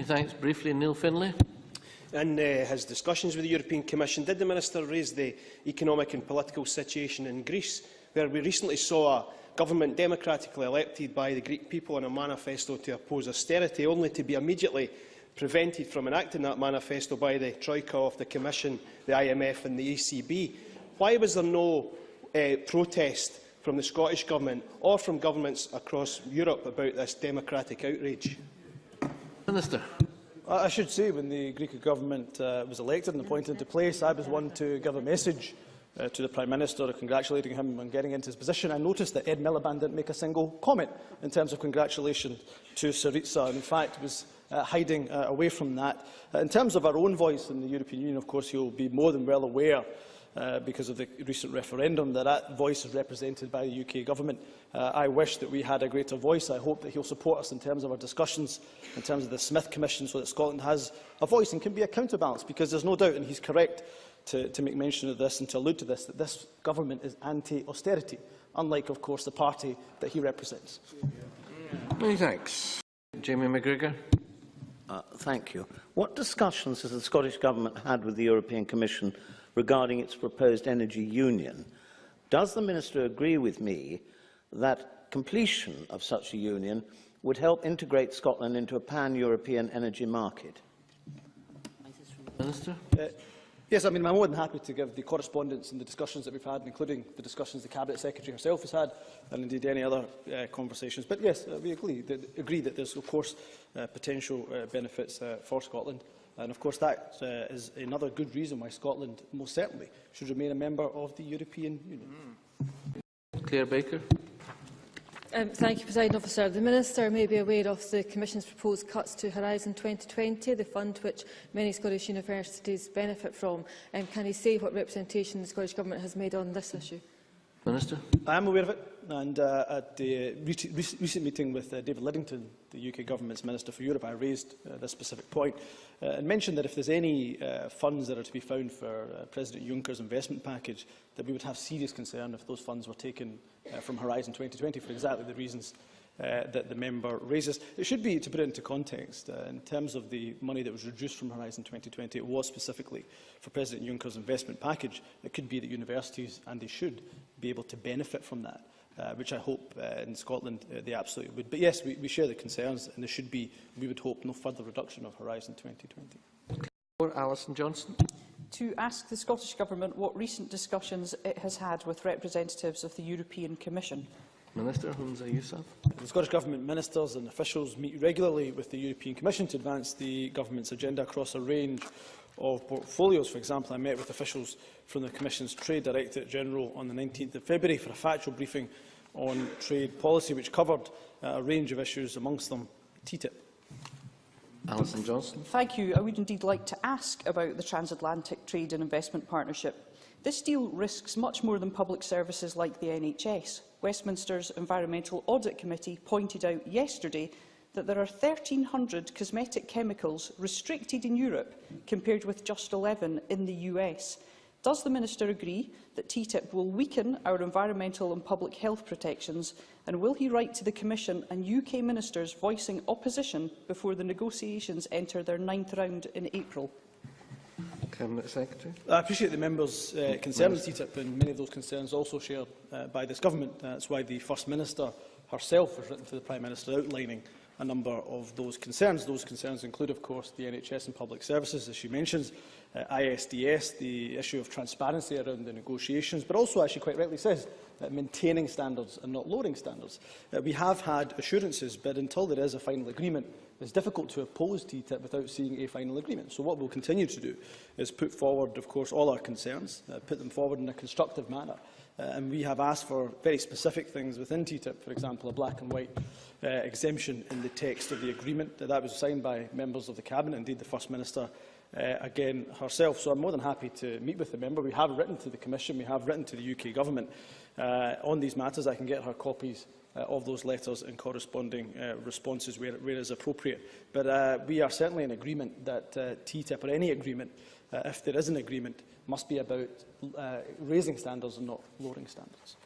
thanks. Briefly, Neil Findlay. In his discussions with the European Commission, did the Minister raise the economic and political situation in Greece, where we recently saw a government democratically elected by the Greek people in a manifesto to oppose austerity, only to be immediately prevented from enacting that manifesto by the Troika of the Commission, the IMF and the ECB? Why was there no protest from the Scottish Government or from governments across Europe about this democratic outrage? Minister. I should say, when the Greek government was elected and appointed into place, I was one to give a message to the Prime Minister, congratulating him on getting into his position. I noticed that Ed Miliband didn't make a single comment in terms of congratulations to Syriza, and in fact was hiding away from that. In terms of our own voice in the European Union, of course, you'll be more than well aware, because of the recent referendum, that voice is represented by the UK Government. I wish that we had a greater voice. I hope that he'll support us in terms of our discussions, in terms of the Smith Commission, so that Scotland has a voice and can be a counterbalance, because there's no doubt, and he's correct to make mention of this and to allude to this, that this government is anti-austerity, unlike, of course, the party that he represents. Many thanks. Jamie McGregor. Thank you. What discussions has the Scottish Government had with the European Commission regarding its proposed energy union? Does the Minister agree with me that completion of such a union would help integrate Scotland into a pan-European energy market? Minister. Yes, I'm more than happy to give the correspondence and the discussions that we've had, including the discussions the Cabinet Secretary herself has had, and indeed any other conversations. But yes, we agree that there's, of course, potential benefits for Scotland. And of course that is another good reason why Scotland most certainly should remain a member of the European Union. Claire Baker. Thank you, Presiding Officer. The Minister may be aware of the Commission's proposed cuts to Horizon 2020, the fund which many Scottish universities benefit from. Can he say what representation the Scottish Government has made on this issue? Minister. I am aware of it, and at the recent meeting with David Lidington, the UK Government's Minister for Europe, I raised this specific point and mentioned that if there's any funds that are to be found for President Juncker's investment package, that we would have serious concern if those funds were taken from Horizon 2020 for exactly the reasons that the member raises. It should be, to put it into context, in terms of the money that was reduced from Horizon 2020, it was specifically for President Juncker's investment package. It could be that universities, and they should, be able to benefit from that, which I hope in Scotland they absolutely would. But yes, we share the concerns, and there should be, we would hope, no further reduction of Horizon 2020. Alison Johnson. To ask the Scottish Government what recent discussions it has had with representatives of the European Commission. Minister Humza Yousaf. The Scottish Government ministers and officials meet regularly with the European Commission to advance the Government's agenda across a range of portfolios. For example, I met with officials from the Commission's Trade Directorate General on the 19th of February for a factual briefing on trade policy, which covered a range of issues, amongst them TTIP. Alison Johnson. Thank you. I would indeed like to ask about the Transatlantic Trade and Investment Partnership. This deal risks much more than public services like the NHS. Westminster's Environmental Audit Committee pointed out yesterday that there are 1,300 cosmetic chemicals restricted in Europe, compared with just 11 in the US. Does the Minister agree that TTIP will weaken our environmental and public health protections, and will he write to the Commission and UK ministers voicing opposition before the negotiations enter their 9th round in April? Cabinet Secretary. I appreciate the members' concern with TTIP, and many of those concerns also shared by this Government. That's why the First Minister herself has written to the Prime Minister outlining a number of those concerns. Those concerns include, of course, the NHS and public services, as she mentions, ISDS, the issue of transparency around the negotiations, but also, as she quite rightly says, maintaining standards and not lowering standards. We have had assurances, but until there is a final agreement, it's difficult to oppose TTIP without seeing a final agreement. So what we'll continue to do is put forward, of course, all our concerns, put them forward in a constructive manner. And we have asked for very specific things within TTIP, for example, a black and white exemption in the text of the agreement. That was signed by members of the Cabinet, indeed the First Minister again herself. So I'm more than happy to meet with the member. We have written to the Commission, we have written to the UK Government on these matters. I can get her copies of those letters and corresponding responses where it is appropriate. But we are certainly in agreement that TTIP, or any agreement, if there is an agreement, must be about raising standards and not lowering standards.